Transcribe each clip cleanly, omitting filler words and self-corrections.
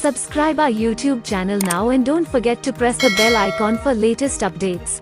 Subscribe our YouTube channel now and don't forget to press the bell icon for latest updates.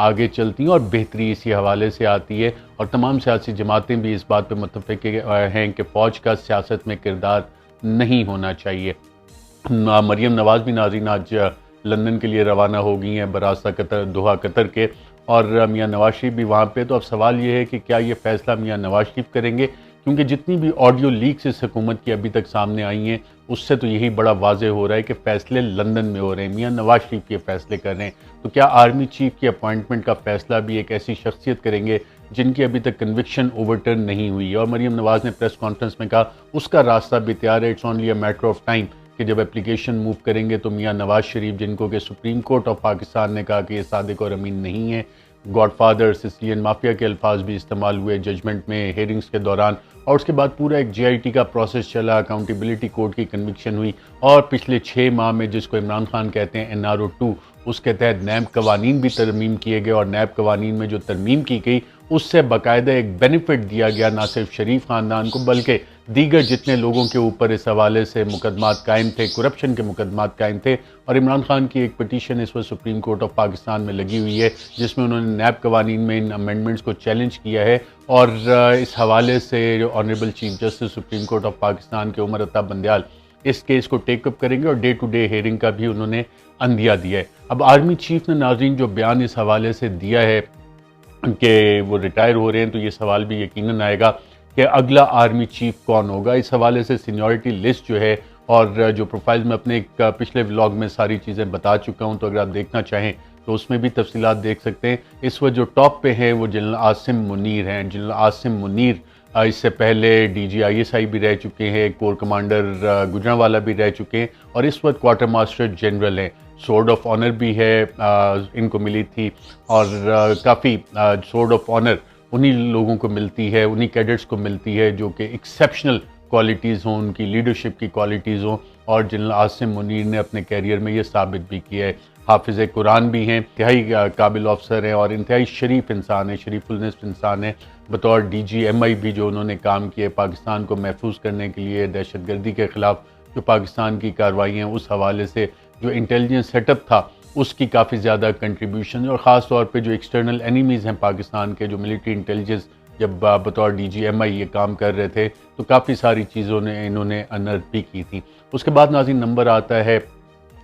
آگے چلتی ہیں اور بہتری اسی حوالے سے آتی ہے، اور تمام سیاسی جماعتیں بھی اس بات پہ متفق ہیں کہ فوج کا سیاست میں کردار نہیں ہونا چاہیے۔ مریم نواز بھی ناظرین آج لندن کے لیے روانہ ہو گئی ہیں براستہ قطر، دوحہ قطر کے، اور میاں نواز شریف بھی وہاں پہ۔ تو اب سوال یہ ہے کہ کیا یہ فیصلہ میاں نواز شریف کریں گے، کیونکہ جتنی بھی آڈیو لیکس اس حکومت کی ابھی تک سامنے آئی ہیں اس سے تو یہی بڑا واضح ہو رہا ہے کہ فیصلے لندن میں ہو رہے ہیں، میاں نواز شریف یہ فیصلے کر رہے ہیں۔ تو کیا آرمی چیف کی اپوائنٹمنٹ کا فیصلہ بھی ایک ایسی شخصیت کریں گے جن کی ابھی تک کنوکشن اوورٹرن نہیں ہوئی ہے؟ اور مریم نواز نے پریس کانفرنس میں کہا اس کا راستہ بھی تیار ہے، it's only a matter of time, کہ جب اپلیکیشن موو کریں گے تو میاں نواز شریف، جن کو کہ سپریم کورٹ آف پاکستان نے کہا کہ یہ صادق اور امین نہیں ہے، گاڈ فادر، سسلین مافیا کے الفاظ بھی استعمال ہوئے ججمنٹ میں، ہیئرنگز کے دوران، اور اس کے بعد پورا ایک جے آئی ٹی کا پروسیس چلا، اکاؤنٹیبلٹی کورٹ کی کنوکشن ہوئی، اور پچھلے 6 ماہ میں جس کو عمران خان کہتے ہیں NRO 2، اس کے تحت نیب قوانین بھی ترمیم کیے گئے، اور نیب قوانین میں جو ترمیم کی گئی اس سے باقاعدہ ایک بینیفٹ دیا گیا نہ صرف شریف خاندان کو بلکہ دیگر جتنے لوگوں کے اوپر اس حوالے سے مقدمات قائم تھے، کرپشن کے مقدمات قائم تھے۔ اور عمران خان کی ایک پٹیشن اس وقت سپریم کورٹ آف پاکستان میں لگی ہوئی ہے جس میں انہوں نے نیب قوانین میں ان امینڈمنٹس کو چیلنج کیا ہے، اور اس حوالے سے جو honourable chief justice supreme court of Pakistan کے عمر عطا بندیال اس کیس کو ٹیک اپ کریں گے، اور ڈے ٹو ڈے ہیئرنگ کا بھی انہوں نے عندیہ دیا ہے۔ اب آرمی چیف نے ناظرین جو بیان اس حوالے سے دیا ہے کہ وہ ریٹائر ہو رہے ہیں، تو یہ سوال بھی یقیناً آئے گا کہ اگلا آرمی چیف کون ہوگا۔ اس حوالے سے سینیورٹی لسٹ جو ہے، اور جو پروفائل میں اپنے ایک پچھلے ولاگ میں ساری چیزیں بتا چکا ہوں، تو اگر آپ دیکھنا چاہیں تو اس میں بھی تفصیلات دیکھ سکتے ہیں۔ اس وقت جو ٹاپ پہ ہیں وہ جنرل عاصم منیر ہیں۔ جنرل عاصم منیر اس سے پہلے DG ISI بھی رہ چکے ہیں، کور کمانڈر گجرانوالہ بھی رہ چکے ہیں، اور اس وقت کوارٹر ماسٹر جنرل ہیں۔ سورڈ آف آنر بھی ہے ان کو ملی تھی، اور کافی سورڈ آف آنر انہی لوگوں کو ملتی ہے، انہی کیڈٹس کو ملتی ہے جو کہ ایکسیپشنل کوالٹیز ہوں، ان کی لیڈرشپ کی کوالٹیز ہوں، اور جنرل عاصم منیر نے اپنے کیریئر میں یہ ثابت بھی کیا ہے۔ حافظ قرآن بھی ہیں، انتہائی قابل افسر ہیں، اور انتہائی شریف انسان ہیں، شریف النصف انسان ہیں۔ بطور DG MI بھی جو انہوں نے کام کیے پاکستان کو محفوظ کرنے کے لیے، دہشت گردی کے خلاف جو پاکستان کی کارروائیاں ہیں اس حوالے سے جو انٹیلیجنس سیٹ اپ تھا اس کی کافی زیادہ کنٹریبیوشن، اور خاص طور پہ جو ایکسٹرنل اینیمیز ہیں پاکستان کے، جو ملٹری انٹیلیجنس جب بطور DG MI یہ کام کر رہے تھے تو کافی ساری چیزوں نے انہوں نے انرتھ بھی کی تھی۔ اس کے بعد ناظرین نمبر آتا ہے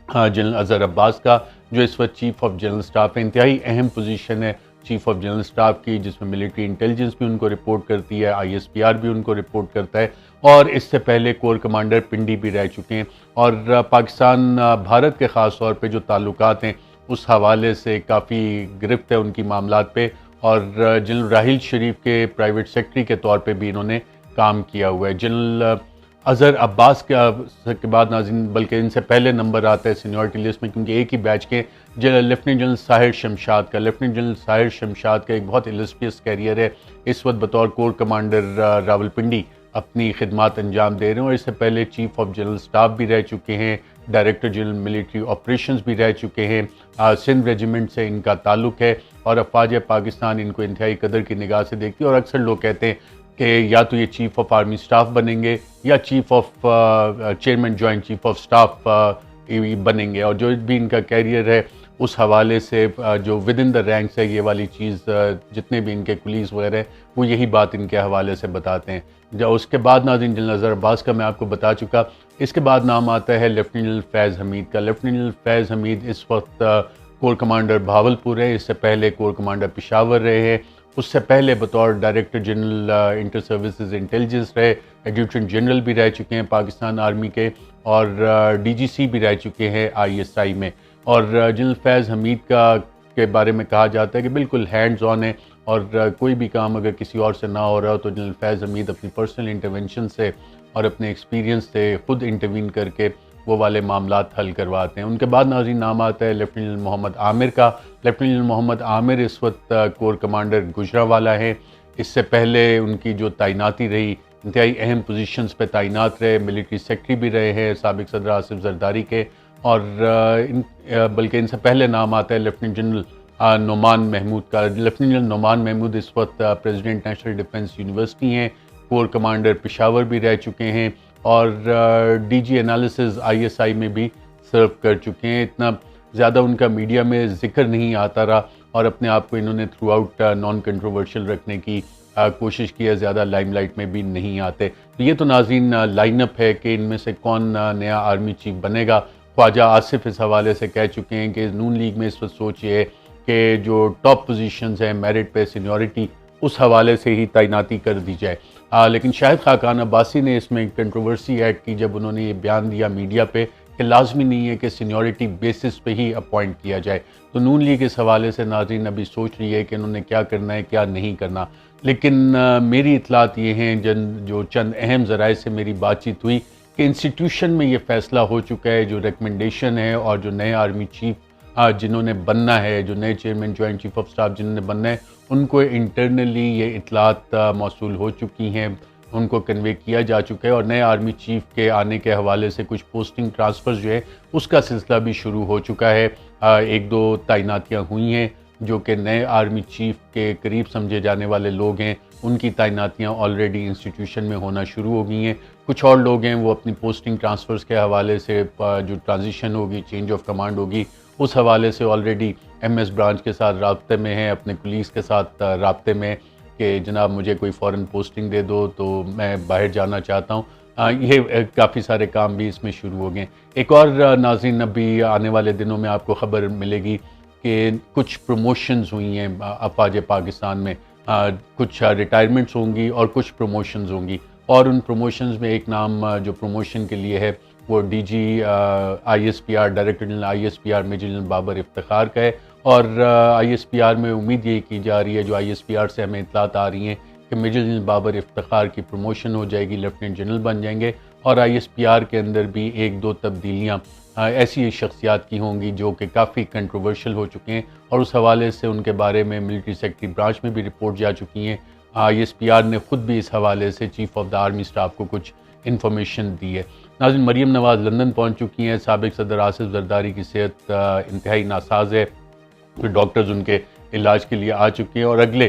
جنرل اظہر عباس کا، جو اس وقت چیف آف جنرل سٹاف ہے۔ انتہائی اہم پوزیشن ہے چیف آف جنرل سٹاف کی، جس میں ملٹری انٹیلیجنس بھی ان کو رپورٹ کرتی ہے، ISPR بھی ان کو رپورٹ کرتا ہے، اور اس سے پہلے کور کمانڈر پنڈی بھی رہ چکے ہیں، اور پاکستان بھارت کے خاص طور پہ جو تعلقات ہیں اس حوالے سے کافی گرفت ہے ان کی معاملات پہ، اور جنرل راحیل شریف کے پرائیویٹ سیکرٹری کے طور پہ بھی انہوں نے کام کیا ہوا ہے۔ جنرل اظہر عباس کے بعد ناظرین، بلکہ ان سے پہلے نمبر آتا ہے سینیورٹی لسٹ میں، کیونکہ ایک ہی بیچ کے لیفٹیننٹ جنرل ساحر شمشاد کا۔ لیفٹیننٹ جنرل ساحر شمشاد کا ایک بہت السٹریس کیریئر ہے، اس وقت بطور کور کمانڈر راولپنڈی اپنی خدمات انجام دے رہے ہیں، اور اس سے پہلے چیف آف جنرل سٹاف بھی رہ چکے ہیں، ڈائریکٹر جنرل ملٹری آپریشنز بھی رہ چکے ہیں، سندھ ریجیمنٹ سے ان کا تعلق ہے، اور افواج پاکستان ان کو انتہائی قدر کی نگاہ سے دیکھتی ہے، اور اکثر لوگ کہتے ہیں کہ یا تو یہ چیف آف آرمی سٹاف بنیں گے یا chief of chairman joint chief of staff بنیں گے، اور جو بھی ان کا کیریئر ہے اس حوالے سے جو ود ان دا رینکس ہے یہ والی چیز، جتنے بھی ان کے کولیگز وغیرہ ہیں وہ یہی بات ان کے حوالے سے بتاتے ہیں۔ اس کے بعد ناظرین جنرل اظہر عباس کا میں آپ کو بتا چکا، اس کے بعد نام آتا ہے لیفٹیننٹ جنرل فیض حمید کا۔ لیفٹیننٹ جنرل فیض حمید اس وقت کور کمانڈر بہاولپور ہے، اس سے پہلے کور کمانڈر پشاور رہے ہیں، اس سے پہلے بطور director general inter services intelligence رہے، ایڈجوٹنٹ جنرل بھی رہ چکے ہیں پاکستان آرمی کے، اور DGC بھی رہ چکے ہیں ISI میں۔ اور جنرل فیض حمید کے بارے میں کہا جاتا ہے کہ بالکل ہینڈز آن ہے، اور کوئی بھی کام اگر کسی اور سے نہ ہو رہا ہو تو جنرل فیض حمید اپنی پرسنل انٹرونشن سے اور اپنے ایکسپیرینس سے خود انٹروین کر کے وہ والے معاملات حل کرواتے ہیں۔ ان کے بعد ناظرین نام آتا ہے لیفٹیننٹ جنرل محمد عامر کا۔ لیفٹیننٹ جنرل محمد عامر اس وقت کور کمانڈر گجرانوالہ ہیں، اس سے پہلے ان کی جو تعیناتی رہی انتہائی اہم پوزیشنز پہ تعینات رہے، ملٹری سیکرٹری بھی رہے ہیں سابق صدر آصف زرداری کے، اور بلکہ ان سے پہلے نام آتا ہے لیفٹیننٹ جنرل نعمان محمود کا۔ لیفٹیننٹ جنرل نعمان محمود اس وقت پریزیڈنٹ نیشنل ڈیفنس یونیورسٹی ہیں، کور کمانڈر پشاور بھی رہ چکے ہیں، اور DG انالیسز ISI میں بھی سرو کر چکے ہیں۔ اتنا زیادہ ان کا میڈیا میں ذکر نہیں آتا رہا، اور اپنے آپ کو انہوں نے تھرو آؤٹ نان کنٹروورشل رکھنے کی کوشش کی ہے، زیادہ لائم لائٹ میں بھی نہیں آتے. تو یہ تو ناظرین لائن اپ ہے کہ ان میں سے کون نیا آرمی چیف بنے گا. خواجہ آصف اس حوالے سے کہہ چکے ہیں کہ نون لیگ میں اس وقت سوچ یہ ہے کہ جو ٹاپ پوزیشنز ہیں میرٹ پہ سینیورٹی اس حوالے سے ہی تعیناتی کر دی جائے. لیکن شاہد خاقان عباسی نے اس میں کنٹروورسی ایڈ کی جب انہوں نے یہ بیان دیا میڈیا پہ کہ لازمی نہیں ہے کہ سینیورٹی بیسس پہ ہی اپوائنٹ کیا جائے. تو نون لیگ اس حوالے سے ناظرین ابھی سوچ رہی ہے کہ انہوں نے کیا کرنا ہے کیا نہیں کرنا. لیکن میری اطلاعات یہ ہیں جو چند اہم ذرائع سے میری بات چیت ہوئی کہ انسٹیٹیوشن میں یہ فیصلہ ہو چکا ہے، جو ریکمنڈیشن ہے اور جو نئے آرمی چیف جنہوں نے بننا ہے، جو نئے chairman joint chief of staff جنہوں نے بننا ہے، ان کو انٹرنلی یہ اطلاعات موصول ہو چکی ہیں، ان کو کنوے کیا جا چکا ہے. اور نئے آرمی چیف کے آنے کے حوالے سے کچھ پوسٹنگ ٹرانسفر جو ہے اس کا سلسلہ بھی شروع ہو چکا ہے. ایک دو تعیناتیاں ہوئی ہیں جو کہ نئے آرمی چیف کے قریب سمجھے جانے والے لوگ ہیں، ان کی تعیناتیاں آلریڈی انسٹیٹیوشن میں ہونا شروع ہو گئی ہیں. کچھ اور لوگ ہیں وہ اپنی پوسٹنگ ٹرانسفرز کے حوالے سے جو ٹرانزیشن ہوگی، چینج آف کمانڈ ہوگی، اس حوالے سے آلریڈی ایم ایس برانچ کے ساتھ رابطے میں ہیں، اپنے کولیگز کے ساتھ رابطے میں کہ جناب مجھے کوئی فورن پوسٹنگ دے دو تو میں باہر جانا چاہتا ہوں. یہ کافی سارے کام بھی اس میں شروع ہو گئے. ایک اور ناظرین ابھی آنے والے دنوں میں آپ کو خبر ملے گی کہ کچھ پروموشنز ہوئی ہیں افواج پاکستان میں، کچھ ریٹائرمنٹس ہوں گی اور کچھ پروموشنز ہوں گی. اور ان پروموشنز میں ایک نام جو پروموشن کے لیے ہے وہ D G I S P R, director general I S P R major general Babar Iftikhar کا ہے. اور آئی ایس پی آر میں امید یہ کی جا رہی ہے، جو آئی ایس پی آر سے ہمیں اطلاعات آ رہی ہیں کہ میجر جنرل بابر افتخار کی پروموشن ہو جائے گی، لیفٹیننٹ جنرل بن جائیں گے. اور آئی ایس پی آر کے اندر بھی ایک دو تبدیلیاں ایسی شخصیات کی ہوں گی جو کہ کافی کنٹروورشل ہو چکے ہیں، اور اس حوالے سے ان کے بارے میں ملٹری سیکرٹری برانچ میں بھی رپورٹ جا چکی ہیں. آئی ایس پی آر نے خود بھی اس حوالے سے chief of the army staff کو کچھ انفارمیشن دی ہے. ناظرین مریم نواز لندن پہنچ چکی ہیں. سابق صدر آصف زرداری کی صحت انتہائی ناساز ہے، پھر ڈاکٹرز ان کے علاج کے لیے آ چکے ہیں، اور اگلے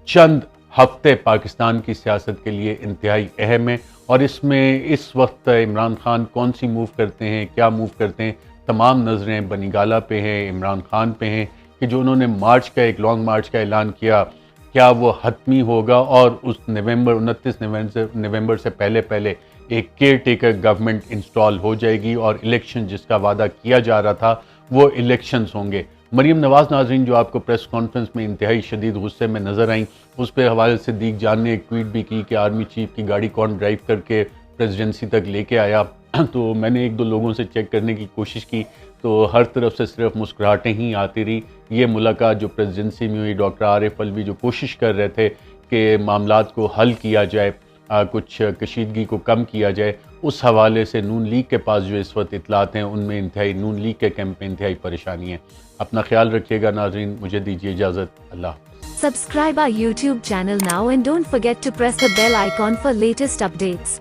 چند ہفتے پاکستان کی سیاست کے لیے انتہائی اہم ہیں. اور اس میں اس وقت عمران خان کون سی موو کرتے ہیں، کیا موو کرتے ہیں، تمام نظریں بنی گالہ پہ ہیں، عمران خان پہ ہیں کہ جو انہوں نے مارچ کا ایک لانگ مارچ کا اعلان کیا، کیا وہ حتمی ہوگا اور اس 29 نومبر سے پہلے ایک کیئر ٹیکر گورنمنٹ انسٹال ہو جائے گی اور الیکشن جس کا وعدہ کیا جا رہا تھا وہ الیکشنز ہوں گے. مریم نواز ناظرین جو آپ کو پریس کانفرنس میں انتہائی شدید غصے میں نظر آئیں، اس پہ حوالے سے صدیق جان نے ایک ٹویٹ بھی کی کہ آرمی چیف کی گاڑی کون ڈرائیو کر کے پریزیڈنسی تک لے کے آیا. تو میں نے ایک دو لوگوں سے چیک کرنے کی کوشش کی تو ہر طرف سے صرف مسکراہٹیں ہی آتی رہی. یہ ملاقات جو پریزیڈنسی میں ہوئی، ڈاکٹر عارف الوی جو کوشش کر رہے تھے کہ معاملات کو حل کیا جائے، کچھ کشیدگی کو کم کیا جائے، اس حوالے سے نون لیگ کے پاس جو اس وقت اطلاعات ہیں ان میں انتہائی نون لیگ کے کیمپ میں انتہائی پریشانی ہے. اپنا خیال رکھیے گا ناظرین، مجھے دیجیے اجازت. اللہ حافظ. Subscribe our YouTube channel now and don't forget to press the bell icon for latest updates.